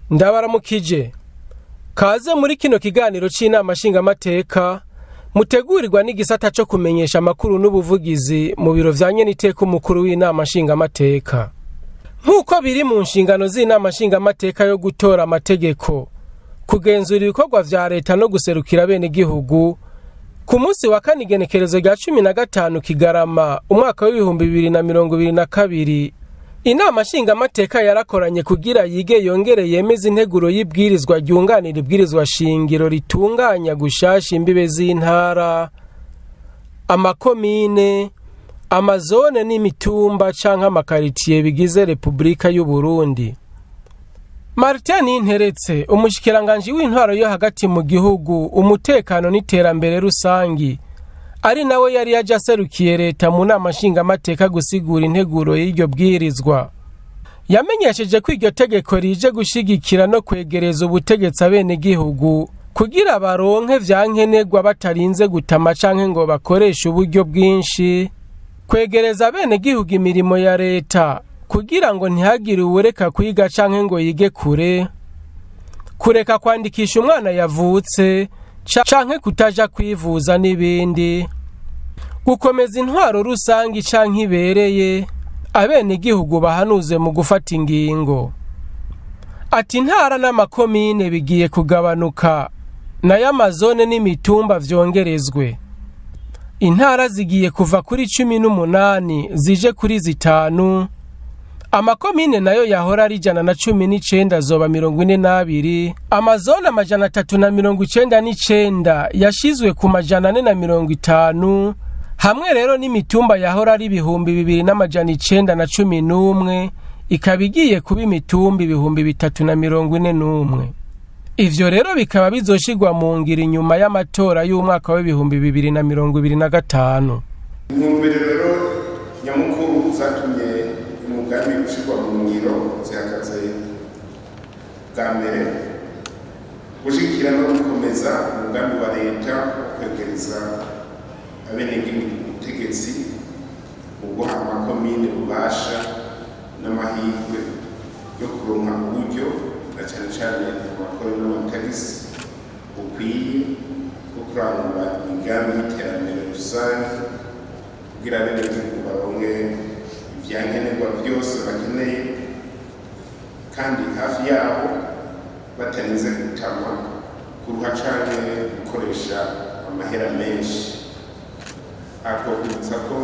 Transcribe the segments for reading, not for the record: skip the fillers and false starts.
Ndabaramukije kaze muri kino kiganiro c'inama nshingamateka mutegurirwa n'igisata co kumenyesha amakuru n'ubuvugizi mu biro vya nyeniteka umukuru w'inama nshingamateka. Nk'uko biri mu nshingano z'inama nshingamateka yo gutora amategeko, kugenzura ibikorwa vya leta no guserukira bene gihugu, ku munsi wa kane igenekerezo rya 15 Kigarama umwaka wa 2022 inama nshingamateka yarakoranye kugira yige yongere yemeza integuro y'ibwirizwa ryunganira ibwirizwa shingiro ritunganya gushasha imbibe z'intara, amakomine, amazone n'imitumba canke amakaritiye bigize Republika y'u Burundi. Martin Interetse, umushikiranganje w'intwaro yo hagati mu gihugu, umutekano n'iterambere rusangi, ari nawe yari yajaserukiye leta mu nama nshingamateka gusigura integuro y'iryo bwirizwa. Yamenyesheje ko iryo tegeko rije gushigikira no kwegereza ubutegetsi abene gihugu kugira baronke vyankenerwa batarinze gutama canke ngo bakoreshe uburyo bwinshi, kwegereza abene gihugu imirimo ya leta kugira ngo ntihagire uwureka kwiga canke ngo yige kure, kureka kwandikisha umwana yavutse canke kutaja kwivuza n'ibindi, gukomeza intwaro rusangi canke ibereye abene gihugu bahanuze mu gufata ingingo. Ati intara n'amakomine bigiye kugabanuka nayo amazone n'imitumba vyongerezwe. Intara zigiye kuva kuri 18 zije kuri 5, amakomine nayo yahora ari 119 azoba 42, amazone 399 yashizwe ku 450, hamwe rero n'imitumba yahora ari 2911 ikabigiye kuba imitumba 3341. Ivyo rero bikaba bizoshigwa mu ngiro inyuma y'amatora y'umwaka wa 2025. Intumbero rero nyamukuru zatumye umugambi ushigwa mu ngiro zihagaze bwa mbere gushigikira no gukomeza umugambi wa leta kwegereza abenegihugu ubutegetsi uguha amakomine ububasha n'amahirwe yo kuronka uburyo na cyane cyane amakuru n'amatagisi ukwiye bwo kurangura imigambi y'iterambere rusange kugira abenegihugu baronke ivyankenerwa byose bakeneye kandi hafi yabo batarinze gutama kuruha canke gukoresha amahera menshi. Akokutsa ko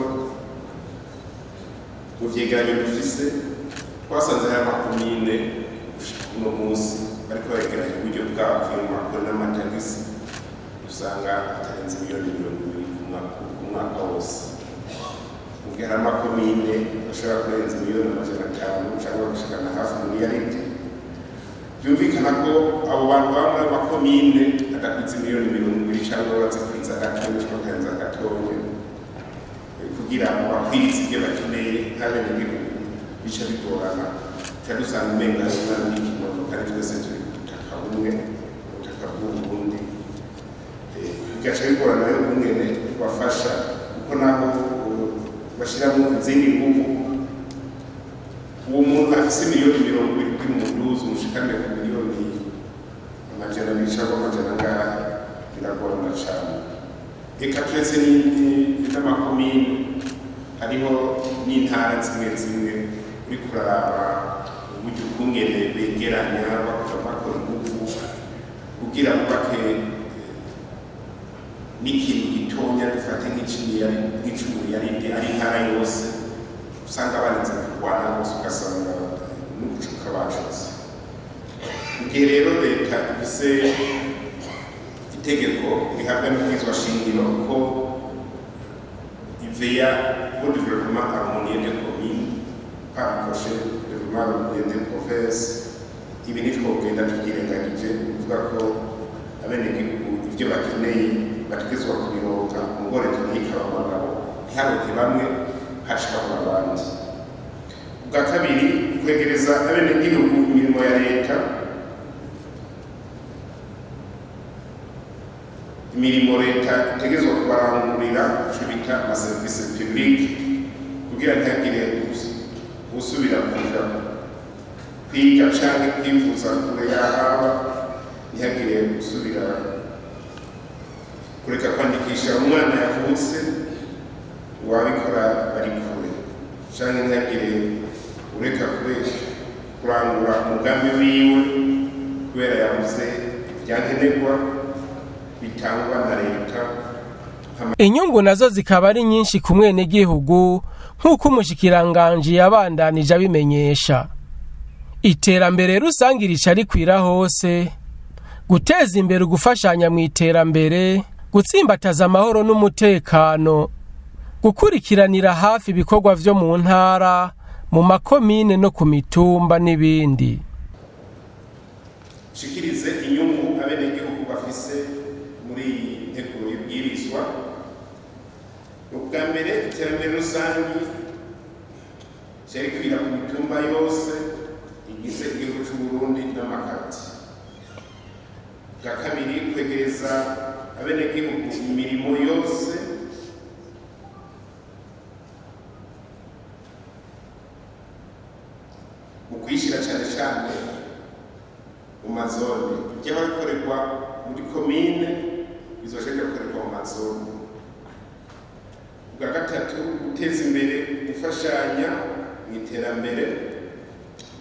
mu vyegeranyo dufise twasanze hari amakomine uno munsi bariko baregeranya uburyo bwavyo mu makuru n'amatagisi usanga atarenze miliyoni 20 ku mwaka wose. Mugihe hari amakomine bashobora kurenza miliyoni 500 cyangwa gushikana hafi miliyaridi. Byumvikana ko abo bantu bamwe amakomine adakwiza miliyoni 20 cyangwa bazikwiza gatoya cyangwa karenza gatoya kugira ngo bakwize ibyo bakeneye nk'abenegihugu bica bigorana cyane usanga umenga n'ikimoto kandi twese turi ubutaka bumwe ubutaka bw'uburundi bigaca bigorana rero umwene tubafasha kuko naho bashyiramo izindi nguvu uwo muntu afise miliyoni 20 kuri muduzi umushikane ku miliyoni 200 cyangwa 200 biragorana cyane. Eka turetse n'amakomine hariho n'intara zimwe uri kuraba uburyo bw'ungene begeranya bakora inguvu kugira ngo bake n'ikintu gitonya dufate nk'icumi yarindi ari intara yose usanga barinze kurwana bose ugasanga n'ugucuka bacutse. Mugihe rero leta ifise itegeko rihabwa n'ubwirizwa shingiro ko iveya au développement harmonieux des communes par projet développement harmonieux des provinces. Ibi nitwogenda tubyirengagije kuvuga ko abenegihugu ivyo bakeneye bategezwa kubironka umugore tunika abagabo ntiharoke bamwe hashikabura abandi. Ubwa kabiri kwegereza abenegihugu imirimo ya leta, imirimo leta itegezwa kubarangurira ico bita amaserivisi public kugira ntihagire usubira kuja kwiga canke kwivuza kure yahaba ntihagire gusubira kureka kwandikisha umwana yavutse uwabikora bari kure canke ntihagire ureka kurangura umugambi wiwe kubera yabuze ivyankenerwa bitangwa na leta. Inyungu nazo zikaba ari nyinshi ku mwenegihugu nk'uko umushikiranganji yabandanije abimenyesha. Iterambere rusangi rica rikwira hose, guteza imbere ugufashanya mu iterambere, gutsimbataza amahoro n'umutekano, gukurikiranira hafi ibikorwa vyo mu ntara, mu makomine no ku mitumba n'ibindi. Shikirize inyungu abenegihugu bafise muri iyi nteguro y'ibwirizwa. Ubwa mbere iterambere rusangi rikwira ku mitumba yose igize igihugu c'u Burundi n'amakati. Bwa kabiri kwegereza abenegihugu imirimo yose mu kwishira cane cane mu mazone. Ibyo bikorerwa muri komine bizoshaka gukorerwa mu mazone. Bwa gatatu guteza imbere gufashanya mu iterambere.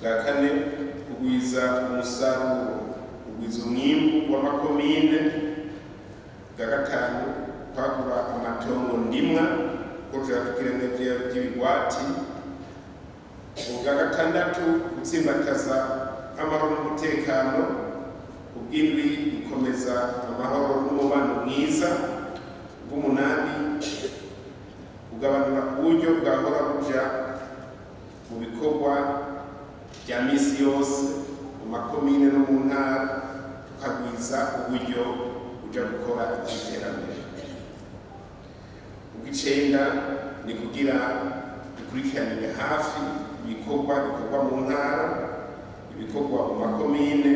Bwa kane kugwiza umusaruro, kugwiza umwimbu w'amakomine. Bwa gatanu kwagura amatongo ndimwa ko turakiremwe by'ibigwati. Bwa gatandatu gutsimbataza amahoro n'umutekano. Ubw'indwi gukomeza amahoro n'umubano mwiza. Ubw'umunani kugabanura uburyo bwahora buja mu bikorwa bya misi yose mu makomine no mu ntara, tukagwiza uburyo buja gukora iterambere. Ubw'icenda ni kugira dukurikiranire hafi ibikorwa bikorwa mu ntara, ibikorwa mu makomine,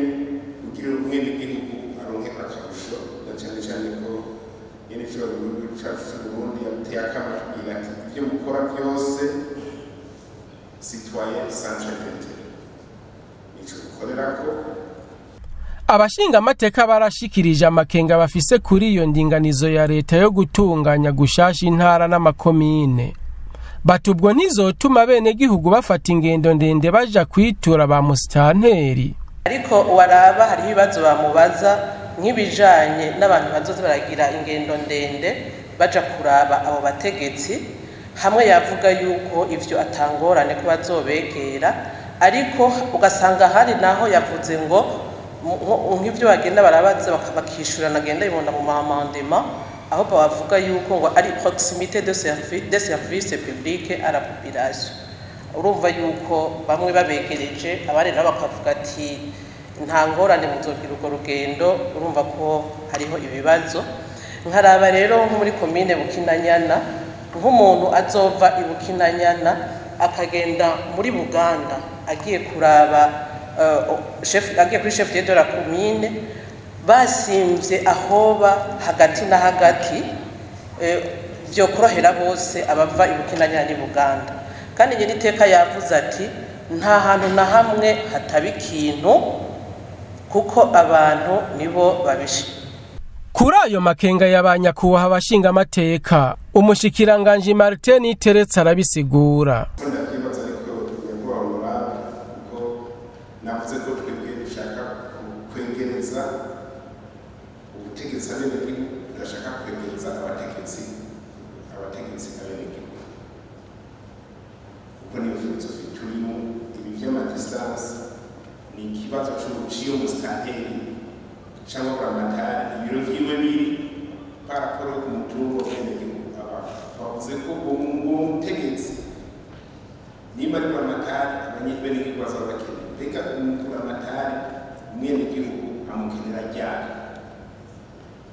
kugira umwenegihugu aronke akarusho, na cane cane ko nyene ico igihugu cacu c'Uburundi yamuteye akamo atubwira ati ivyo mukora vyose citoyen sans traité, nico dukorerako. Abashinga amateka barashikirije amakenga bafise kuri iyo ndinganizo ya leta yo gutunganya gushasha intara n'amakomine. Batubwo ntizotuma abenegihugu bafata ingendo ndende baja kwitura ba musitanteri. Ariko waraba hari ibibazo bamubaza nk'ibijanye n'abantu bazoza baragira ingendo ndende baja kuraba abo bategetsi, hamwe yavuga yuko ivyo atangorane ko bazobegera, ariko ugasanga hari naho yavuze ngo nk'ivyo bagenda barabaza bakishura nagenda ibonda mu mamandema, aho bavuga yuko ngo ari proximité de service public à la population. Urumva yuko bamwe babegereje abari nabo bakavuga ati nta ngorane muzogira urwo rugendo. Urumva ko hariho ibibazo. Nkaraba rero nko muri komine Bukinanyana, nk'umuntu azova i Bukinanyana akagenda muri Buganda agiye kuraba agiye kuri chef de la commune, basimvye ahoba hagati na hagati byo korohera bose abava i Bukinanyana ni Buganda. Kandi nyine iteka yavuze ati nta hantu na hamwe hataba ikintu kuko abantu nibo babishi. Kuri ayo makenga y'abanyakubaha abashinga amateka, umushikiranganji Martin Teretse arabisigura. Navuze ko twebwe dushaka kwegereza ubutegetsi abenegihugu, turashaka kwegereza abategetsi abenegihugu, kuko niyo filosofi turimo. Ibi vy'amadistance ni ikibazo c'uruciyo musitanteri cyangwa buramatari, ibiro vyiwe biri paraporo ku mutungo w'abenegihugu. Bavuze ko uwo mutegetsi nimba ari buramatari abenegihugu bazaba bakeneye. Reka umukuramatari umwenegihugu amukenera ryari?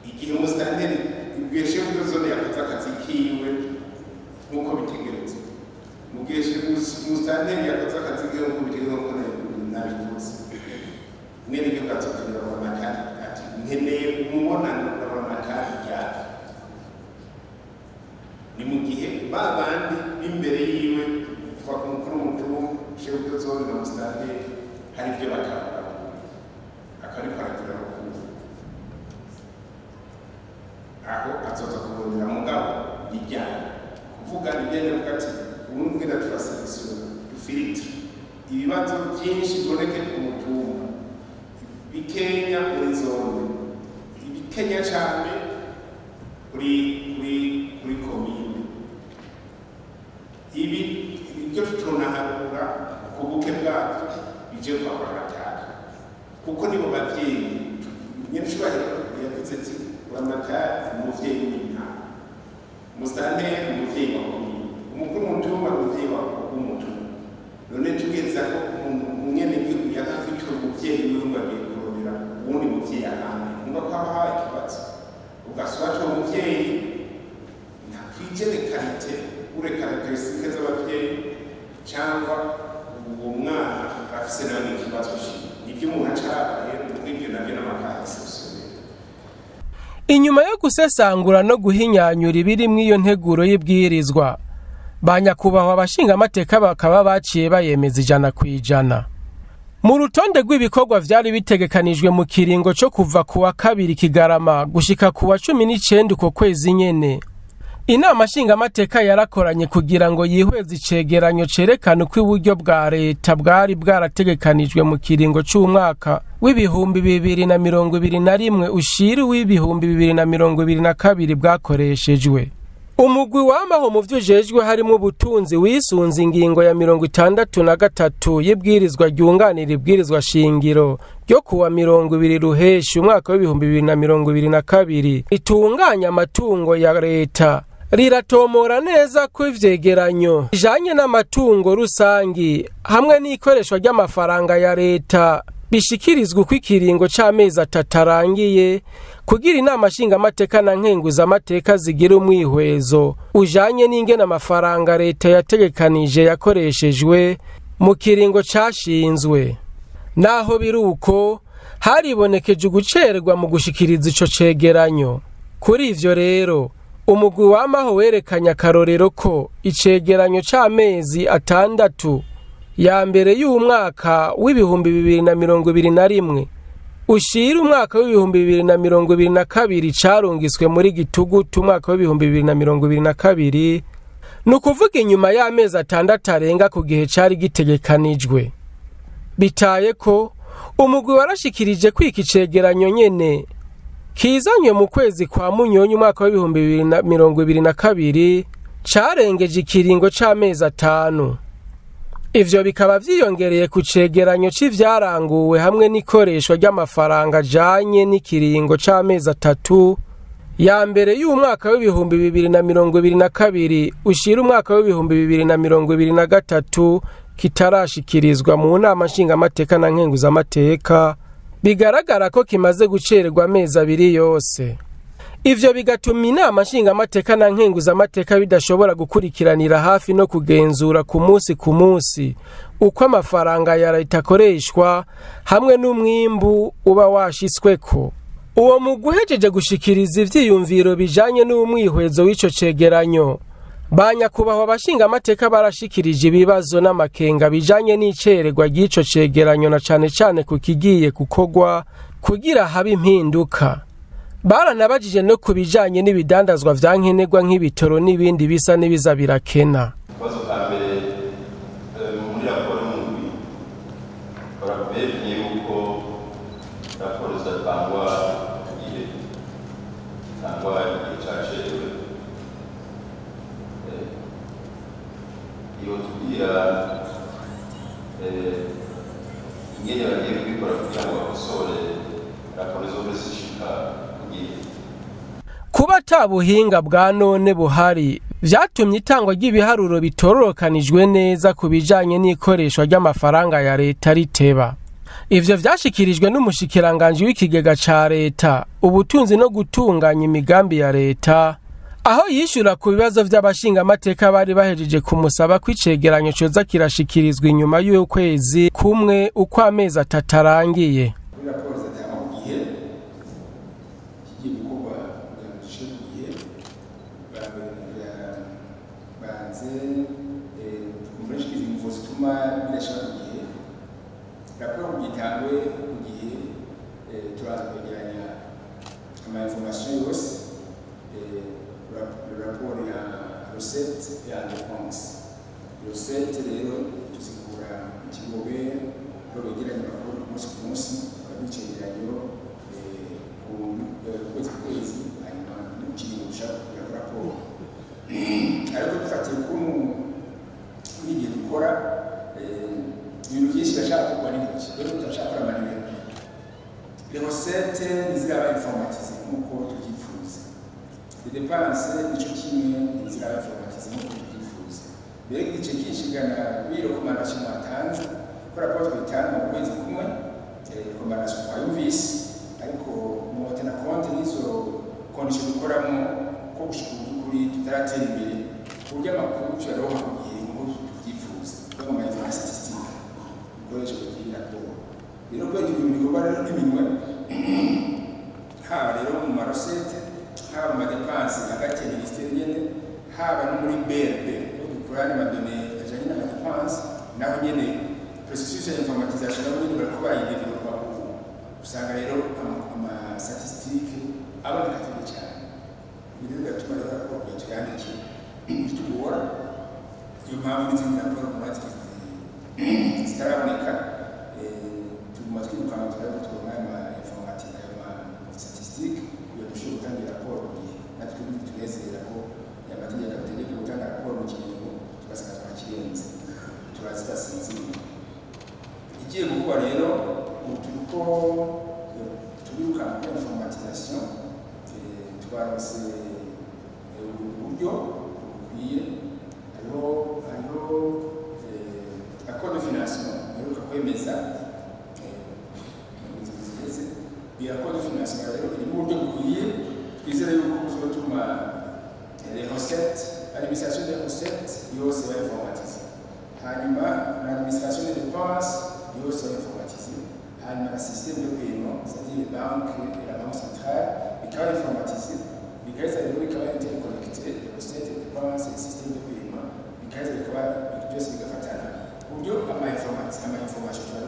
Igihe umusitanteri ibwiye shefu de zone yakoze akazi kiwe nk'uko bitegerezwa, mu gihe umusitanteri yakoze akazi kiwe nk'uko bitegerezwa, nk'uko nabivuze, umwenegihugu azokenera buramatari ati nkeneye umubonano na buramatari ryari? Ni mu gihe ba bandi b'imbere yiwe kuva ku mukuru w'umutumba, shefu de zone na musitanteri hari ibyo batabona akari kwaragira no aho azoza kubonera mugabo bijyanye kuvuga ibijyanye n'ubwati ubunubwira turaselekisiona dufiltre ibibazo byinshi biboneke ku mutumba bikenya muri zone ibikenya cyane kuri komine ibi byo tunaharura ku buke bwabyo bije kwa Buramatari kuko nibo bavyeyi nyinshubahiro yavuze ati Buramatari umuvyeyi w'intara musanteri umuvyeyi wa komine umukuru w'umutumba umuvyeyi wa w'umutumba none tugeza ko umunyene gihugu yakafite umuvyeyi w'umwe abikorera uwundi muvyeyi ahandi ngo kwaha ikibazo ugaswato umuvyeyi ntakwijere karite ure karakterisitike z'abavyeyi cyangwa uwo mwana afise nawe n'ikibazo nibyo umuntu acarabaye n'ibyo nabyo n'amakasosiyete. Inyuma yo gusesangura no guhinyanyura ibiri mw'iyo nteguro y'ibwirizwa banyakubahwa abashinga amateka bakaba baciye bayemeza 100%. Mu rutonde rw'ibikorwa vyari bitegekanijwe mu kiringo cyo kuva ku wa 2 Kigarama gushika ku wa 19 uko kwezi nyene, inama nshinga amateka yarakoranye kugira ngo yihweze icegeranyo cerekana uko uburyo bwa leta bwari bwarategekanijwe mu kiringo c'umwaka w'ibihumbi 2021 ushira w'ibihumbi 2022 bwakoreshejwe. Umugwi wamaho mu vyujejwe harimo ubutunzi wisunze ingingo ya 63 y'ibwirizwa ryunganira ibwirizwa shingiro ryo kuwa 20 ruheshi umwaka w'ibihumbi 2022 itunganya amatungo ya leta riratomora neza ko ivyegeranyo bijanye n'amatungo rusangi hamwe n'ikoreshwa ry'amafaranga ya leta bishikirizwa uko ikiringo c'amezi 3 arangiye kugira inama nshinga amateka na nkenguza amateka zigira umwihwezo ujanye n'ingene amafaranga leta yategekanije yakoreshejwe mu kiringo cashinzwe. Naho biruko haribonekeje ugucererwa mu gushikiriza ico cegeranyo. Kuri ivyo rero umugwi wamaho werekanya akarorero ko icegeranyo c'amezi 6 ya mbere y'umwaka w'ibihumbi 2021 ushira umwaka w'ibihumbi 2022 carungiswe muri gitugutu umwaka w'ibihumbi 2022 nukuvuga inyuma y'amezi 6 arenga ku gihe cari gitegekanijwe. Bitaye ko umugwi warashikirije kwika icegeranyo nyene kizanywe mu kwezi kwa Munyonyo umwaka w'ibihumbi 2022 carengeje ikiringo c'amezi 5. Ivyo bikaba vyiyongereye ku cegeranyo c'ivyaranguwe hamwe n'ikoreshwa ry'amafaranga janye n'ikiringo c'amezi 3 ya mbere y'umwaka w'ibihumbi 2022 ushira umwaka w'ibihumbi 2023 kitarashikirizwa mu nama nshinga amateka na nkenguza amateka bigaragara ko kimaze gucererwa amezi 2 yose. Ivyo bigatuma inama nshinga amateka na nkenguza amateka bidashobora gukurikiranira hafi no kugenzura ku munsi uko amafaranga ya leta akoreshwa hamwe n'umwimbu uba washisweko. Uwo muguhejeje gushikiriza ivyiyumviro bijanye n'umwihwezo w'ico cegeranyo banyakubahwa abashinga amateka barashikirije ibibazo n'amakenga bijanye n'icererwa ry'ico cegeranyo na cane ku kigiye gukogwa kugira habe impinduka. Baranabajije no kubijanye n'ibidandazwa vyankenerwa nk'ibitoro n'ibindi bisa n'ibiza birakena. Bazo kambere muri raporo y'umugwi baraberekanye uko raporo zatangwa igihe cacerewe iyo tugira ingene bagiye kubikora kugira ngo bakosore raporo zose zishika. Kuba tabuhinga bwa none buhari vyatumye itangwa ry'ibiharuro bitororokanijwe neza kubijanye n'ikoreshwa ry'amafaranga ya leta riteba. Ivyo vyashikirijwe n'umushikiranganje w'ikigega ca leta ubutunzi no gutunganya imigambi ya leta aho yishura ku bibazo vy'abashinga amateka bari bahejeje kumusaba kwicegeranyo coza kirashikirizwa inyuma y'ukwezi kumwe uko amezi 3 arangiye. Raporo gitangwe ku gihe turaza kwegeranya information yose rapport ya recette ya dépense recette rero tuzikura mu kigobe begeranya amakuru ku munsi babicegeranyo kwezi hanyuma n'ikintu dushaka kugira rapport ariko dufatiye n'igihe dukora ibintu byinshi bashaka kugwa n'intoki rero turashaka gukora amanimero les recettes ntiziraba informatize nk'uko tubyifuza les dépenses nico kimwe ntiziraba informatize nk'uko tubyifuza mbere igice kinshigana recommandation mwatanze ko rapport twitanga mu kwezi kumwe recommandation twayumvise ariko muhote na konti nizo condition dukoramo ko gushika kuri tutaratera imbere ku buryo amakuru tuyaronka ku gihe nk'uko tubyifuza no mu information statistique ikoresha kugira raporo rero kwezi ibintu bikorwa rero n'iminwe haba rero mu marosete haba mu madepanse hagati ya ministeri nyene haba no muri BRB dukorana amadone ajanye n'amadepanse naho nyene processus ya informatisation naho nyene bariko bayidevelopa usanga rero ama statistique aboneka cyane cyane ibintu bigatuma rero ko tuyandike tugora iyo mpamvu n'izindi raporo mu matwi zitaraboneka tuguma twirukana turabona tubona ama informatique ama statistique iyo dushobora gutanga raporo mu gihe natwe tunezera ko amategeko ategeka gutanga raporo mu kiringo tugasanga twakirenze turazidasinzira igiye gukuba rero turiko turiruka muri informatisation twarose uburyo bukwiye hariho accord de financement iheruka kwemeza iyo accord de financement rero iri mu buryo bukwiye twizere yuko buzotuma les recettes administration des recettes yose va informatiser hanyuma l'administration des dépenses yose va informatiser hanyuma la système de paiement c'est-à-dire les banques et la banque centrale bikaba informatisé bikaheza rero bikaba interconnecté les recettes et dépenses et le système de paiement bikaheza bikaba byose bigafatana uburyo ama information tubona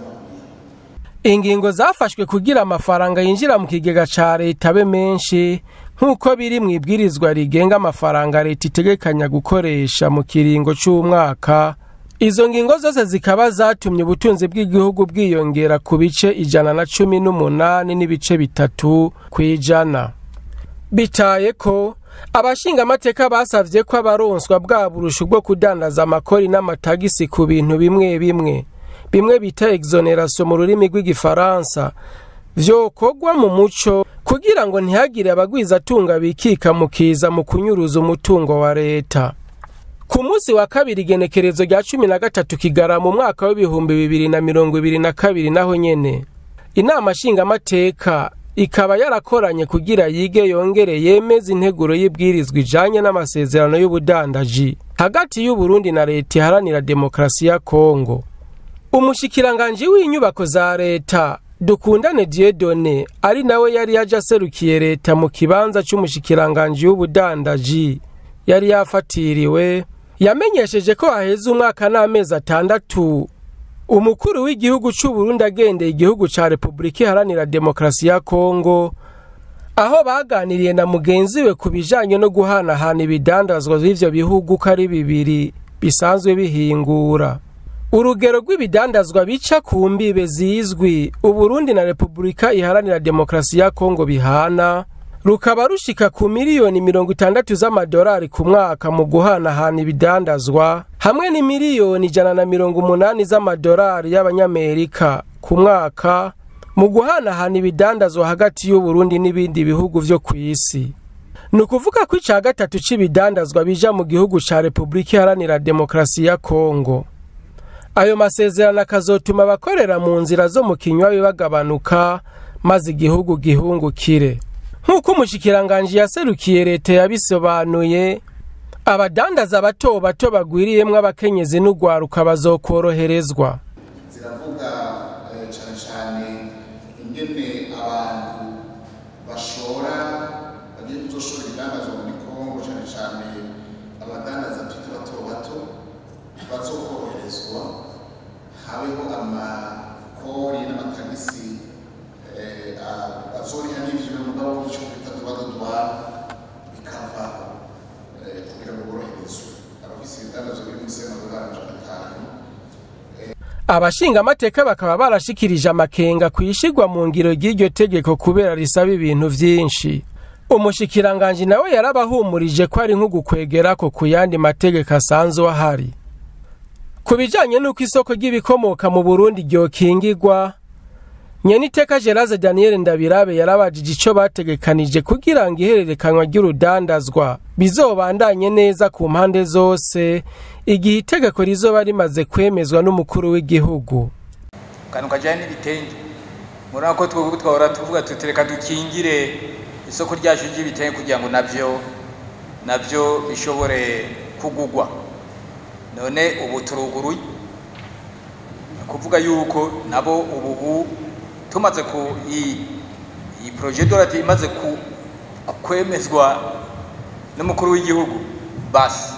ingingo zafashwe kugira amafaranga yinjira mu kigega ca leta abe menshi nk'uko biri mu ibwirizwa rigenga amafaranga leta itegekanya gukoresha mu kiringo c'umwaka. Izo ngingo zose zikaba zatumye ubutunzi bw'igihugu bwiyongera ku bice 118 n'ibice 3 kwijana. Bitaye ko abashinga amateka basavye ko abaronswa bwa burushu bwo kudandaza amakori n'amatagisi ku bintu bimwe bita exoneration mu rurimi rw'igifaransa vyokogwa mu muco kugira ngo ntihagire abagwiza tunga bikika mukiza mu kunyuruza umutungo wa leta. Ku munsi wa kabiri igenekerezo rya 13 Kigarama mu mwaka wa 2022 naho nyene inama nshinga amateka ikaba yarakoranye kugira yige yongere yemeza integuro y'ibwirizwa ijanye n'amasezerano y'ubudandaji hagati y'u Burundi na leta iharanira demokrasi ya Kongo. Umushikiranganje w'inyubako za leta Dukundane Dieudonné ari nawe yari yaje aserukiye leta mu kibanza cy'umushikiranganje w'ubudandaji yari yafatiriwe yamenyesheje ko haheze umwaka n'amezi 6 umukuru w'igihugu cy'u Burundi agendeye igihugu ca Republika Iharanira Demokrasi ya Kongo aho baganiriye na mugenzi we kubijanye no guhanahana ibidandazwa by'ivyo bihugu kari bibiri bisanzwe bihingura. Urugero rw'ibidandazwa bica ku mbibe zizwi Uburundi na Republika Iharanira Demokrasi ya Kongo bihana rukaba rushika ku miliyoni 60 z'amadolari ku mwaka mu guhanahana ibidandazwa hamwe ni miliyoni 180 z'amadolari y'abanyamerika ku mwaka mu guhanahana ibidandazwa hagati y'u Burundi n'ibindi bihugu vyo kw'isi. Nukuvuga ko ica gatatu c'ibidandazwa bija mu gihugu ca Republika Iharanira Demokrasi ya Kongo. Ayo masezerano akazotuma abakorera mu nzira zo mu kinywa bagabanuka maze igihugu gihungukire. Nk'uko umushikiranganje yaserukiye leta yabisobanuye abadandaza bato bagwiriyemwe abakenyezi n'ugwaruka bazokoroherezwa. Ziravuga cyane ingene abantu bashora bagiye kuzoshora ibidandazwa muri Kongo cyane abadandaza bato bazokoroherezwa habeho ama amakori n'amatagisi azoriha n'ivyo mugabo w'ico kwita droit de douane bikava kugira ngo boroherezwe abafise ibidandazo biri munsi y'amadolari amajana 5. Abashinga amateka bakaba barashikirije amakenga kwishigwa mu ngiro ry'iryo tegeko kubera risaba ibintu vyinshi. Umushikiranganje nawe yarabahumurije ko ari nko gukwegera ko kuyandi mategeko asanzwe ahari. Kubijanye nuko isoko ry'ibikomoka mu Burundi ryokingirwa, Nyeniteka Geraze Daniel Ndabirabe yarabajije ico bategekanije kugira ngo ihererekanywa ry'urudandazwa bizobandanye neza ku mpande zose igihe itegeko rizoba rimaze kwemezwa n'umukuru w'igihugu. Kanu kajanye n'ibitenge murako twahora tuvuga tutereka dukingire isoko ryacu ry'ibitenge kugira ngo navyo bishobore kugugwa. None ubu turuguruye kuvuga yuko nabo ubu tumaze ku iyi projet de loi imaze kwemezwa n'umukuru w'igihugu basi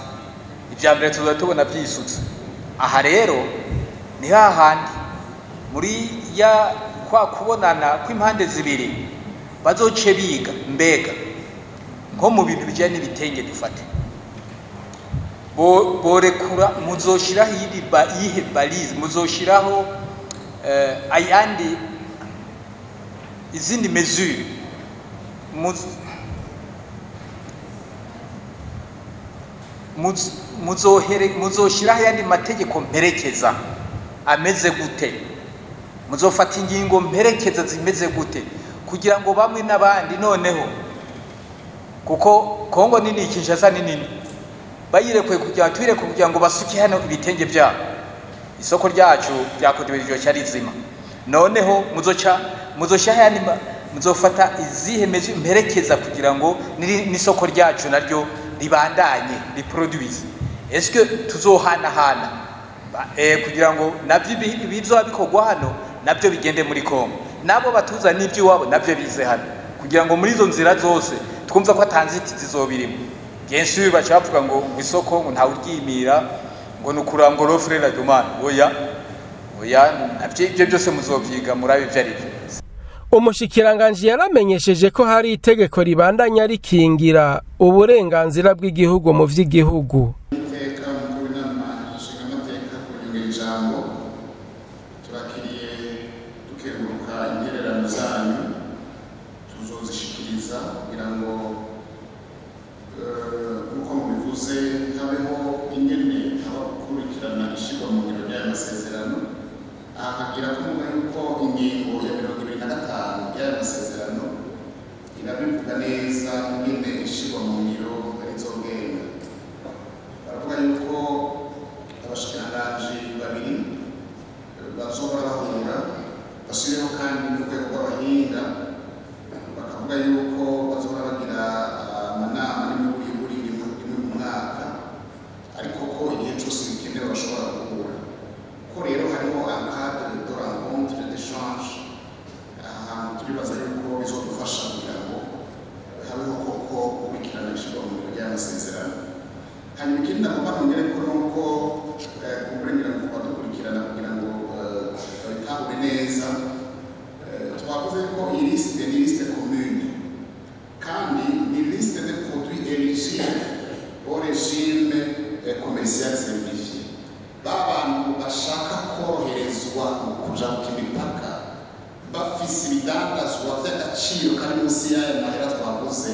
ivya mbere tuzatubona byisutse. Aha rero ni hahandi muri ya kwa kubonana kw'impande zibiri bazoce biga mbega nko mu bintu bijanye n'ibitenge dufate borekura muzoshiraho iyi balize muzoshiraho ayandi izindi mesure muzoshiraho ayandi mategeko mperekeza ameze gute, muzofata ingingo mperekeza zimeze gute kugira ngo bamwe n'abandi noneho kuko Kongo nini Kinshasa nini bayirekwe kugira ngo basuke hano ibitenge byabo isoko ryacu byakodebeje cyari zima. Noneho muzoshya yani muzofata izihe mperekeza kugira ngo n'isoko ryacu naryo ribandanye riproduce. Est-ce que tuzohanahana kugira ngo navyo bizoba bikogwa hano navyo bigende muri Kongo, nabo batuza n'ivyo wabo navyo bize hano kugira ngo muri izo nzira zose twumva ko atanziti zizobirimo. Bien sûr bacavuga ngo isoko ngo ntawe uryimira ngo nukurangwa l'offre la demande. Oya navyo ibyo byose muzovyiga murabe vyari byo. Umushikiranganje yaramenyesheje ko hari itegeko ribandanya rikingira uburenganzira bw'igihugu mu vy'igihugu. Iteka mukuru n'ama nshinga amateka kunyongera ijambo turakiriye dukenguruka intererano zanyu tuzozishikiriza kugira ngo uko mubivuze habeho ingene abakurikirana ishirwa mu ngiro ry'amasezerano. Ahagira kumwe yuko ingingo ya 25 y'amasezerano irabivuga neza ingene ishirwa mu ngiro arizogenda. Baravuga yuko abashikiranganje babiri bazohora bahura bashiriho kandi n'urwego rw'abahinga bakavuga yuko bazohora bagira amanama n'imiburi rimwe mu mwaka, ariko ko igihe cyose bikenewe bashobora guhura ko rero hariho encadre de rencontre d'échange. Ahantu turibaza yuko bizodufasha kugira ngo habeho koko gukurikirana ishirwa mu ngiro ry'amasezerano. Hanyuma ikindi nagomba nongere ko nuko kuburengira mu kubadukurikirana kugira ngo babitahure neza twavuze ko iyi liste commune kandi ni liste de produits éligibles au régime commercial simplifié. Babantu bashaka koroherezwa mu kuja ku mipaka bafise ibidandazwa by'agaciro kari munsi y'aya mahera twavuze,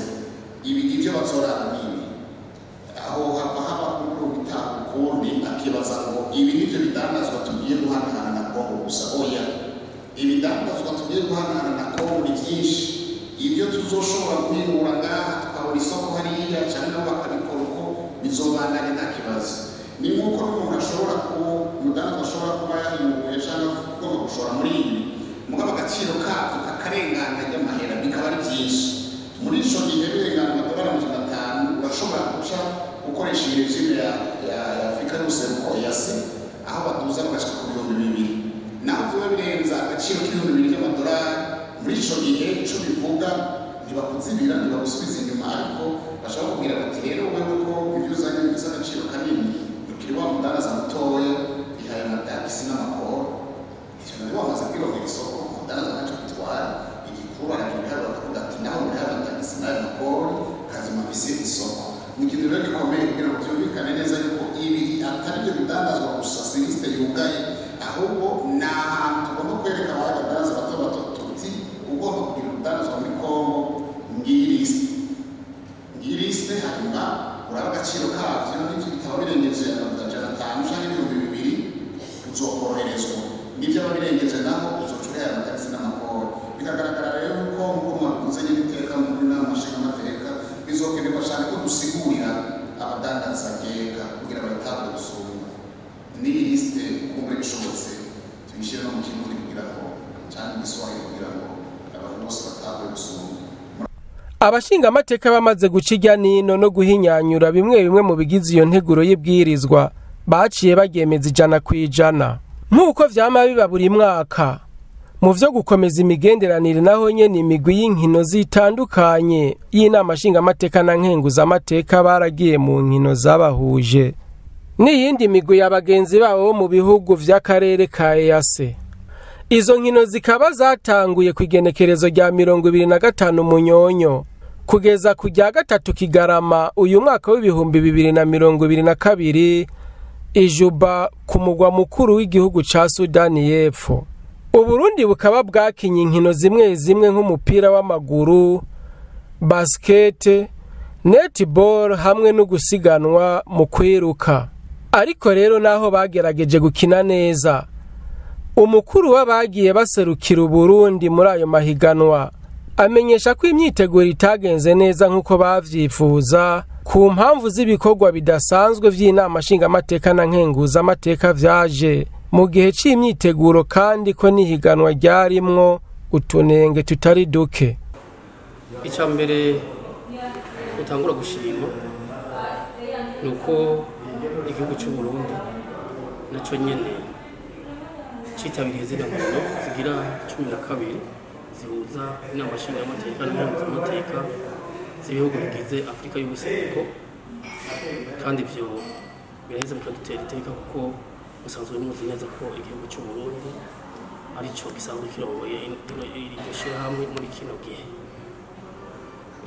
ibi ivyo bazoraba nini aho haba kuri gutaha ukundi akibaza ngo ibi nivyo bidandazwa tugiye guhanahana na Kongo gusa. Oya, ibidandazwa tugiye guhanahana na Kongo ni vyinshi, ivyo tuzoshobora guhingura ngaha tukabona isoko hariya cyane nabo bakabikora uko bizobandanya nta kibazo. Ni nk'uko n'umuntu ashobora umudandaza ashobora kuba yahinguye cyangwa ugomba gushora muri ibi mugabo agaciro kabyo kakarengana ry'amahera bikaba ari byinshi. Muri ico gihe birengana amadolari 500 urashobora guca ukoresha iyi regime ya Afrika y'ubuseruko EAC aho baduza bagashika ku 2,000 naho vyoba birenza agaciro k'2,000 y'amadolari. Muri ico gihe ico bivuga ntibakuzibira ntibagusubiza inyuma, ariko bashobora kubwira bati rero wewe ko ibyo uzanye bifise agaciro kanini ukiri wa mudandaza mutoya bihaye amatagisi n'amakoro ivyo nabyo bamaze kwiroka ikintu rero gikomeye kugira ngo byumvikane neza yuko ibi atari byo bidandazwa gusa si lisite yugaye, ahubwo ni ahantu tugomba kwereka abadandaza bato bato tuti ugomba kugira urudandazwa muri Kongo, ngiyi lisite hanyuma uraba agaciro kavyo n'ibyo bitaba birengeje amajana 5 canke 2,000 uzokoroherezwa, n'ibyo ababirengeje naho uzocurera amatagisi n'amakori. Bikagaragara rero ko nk'uko mwabivuze n'ibiteka muri nama nshingamateka bizokenerwa cyane ko dusigurira abadandaza ngeka kugira batabwe gusumba. Ni lisite kumbe bishobotse tuyishyire no mu kirundi kugira ngo cyane igiswahili kugira ngo abantu bose batabwe gusumba. Abashinga amateka bamaze gucijya nino no guhinyanyura bimwe bimwe mu bigize iyo nteguro y'ibwirizwa baciye bagemeza 100%. Nk'uko vyama biba buri mwaka mu vyo gukomeza imigenderanire naho nyene imigwi y'inkino zitandukanye y'inama nshinga amateka na nkenguza amateka baragiye mu nkino zabahuje n'iyindi migwi y'abagenzi babo mu bihugu vy'akarere ka EAC. Izo nkino zikaba zatanguye ku igenekerezo rya 25 Munyonyo kugeza ku rya 3 Kigarama uyu mwaka w'ibihumbi 2022 Ijuba ku mugwa mukuru w'igihugu ca Sudani y'Epfo. Uburundi bukaba bwakinye inkino zimwe zimwe nk'umupira w'amaguru, basket, netball hamwe no gusiganwa mu kwiruka. Ariko rero naho bagerageje gukina neza, umukuru w'abagiye baserukira Uburundi muri ayo mahiganwa amenyesha ko imyiteguro itagenze neza nk'uko bavyifuza ku mpamvu z'ibikorwa bidasanzwe vy'inama nshinga amateka na nkenguza amateka vyaje mu gihe c'imyiteguro, kandi ko nihiganwa ryarimwo utunenge tutari duke. Icya mbere utangura gushima nuko igihugu cy'u Burundi naco nyene citabiriye zino nkino zigira 12 zihuza inama nshinga amateka na nkenguza amateka z'ibihugu bigize Afrika y'ubuseruko, kandi ivyo biraheza bikadutera iteka kuko musanzwe muzi neza ko igihugu cy'u Burundi arico gisanzwe kirongoye iryo shirahamwe muri kino gihe.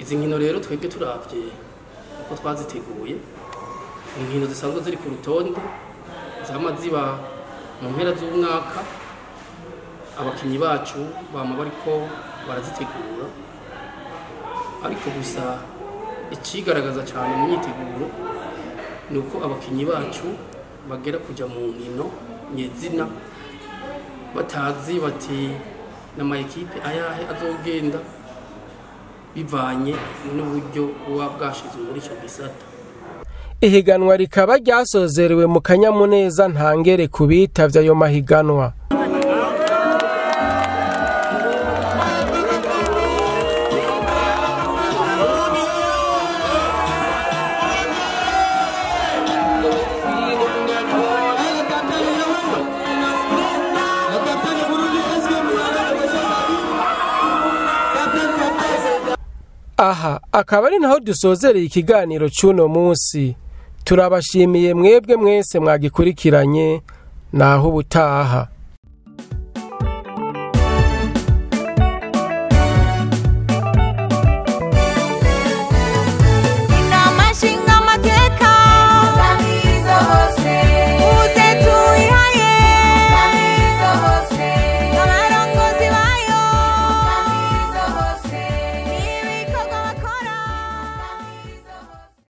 Izi nkino rero twebwe turavye uko twaziteguye, inkino zisanzwe ziri ku rutonde zama ziba mu mpera z'umwaka, abakinyi bacu bama bariko barazitegura, ariko gusa ikigaragaza cyane mu myiteguro nuko abakinyi bacu bagera kuja mu nkino nyezina batazi bati n'ama ekipe ayahe azogenda bivanye n'uburyo buba bwashizwe muri ico gisata. Ihiganwa rikaba ryasozerewe mu kanyamuneza ntangere kubitavye ayo mahiganwa. Aha akaba ari naho dusozereye ikiganiro cy'uno munsi. Turabashimiye mwebwe mwese mwagikurikiranye, naho ubutaha.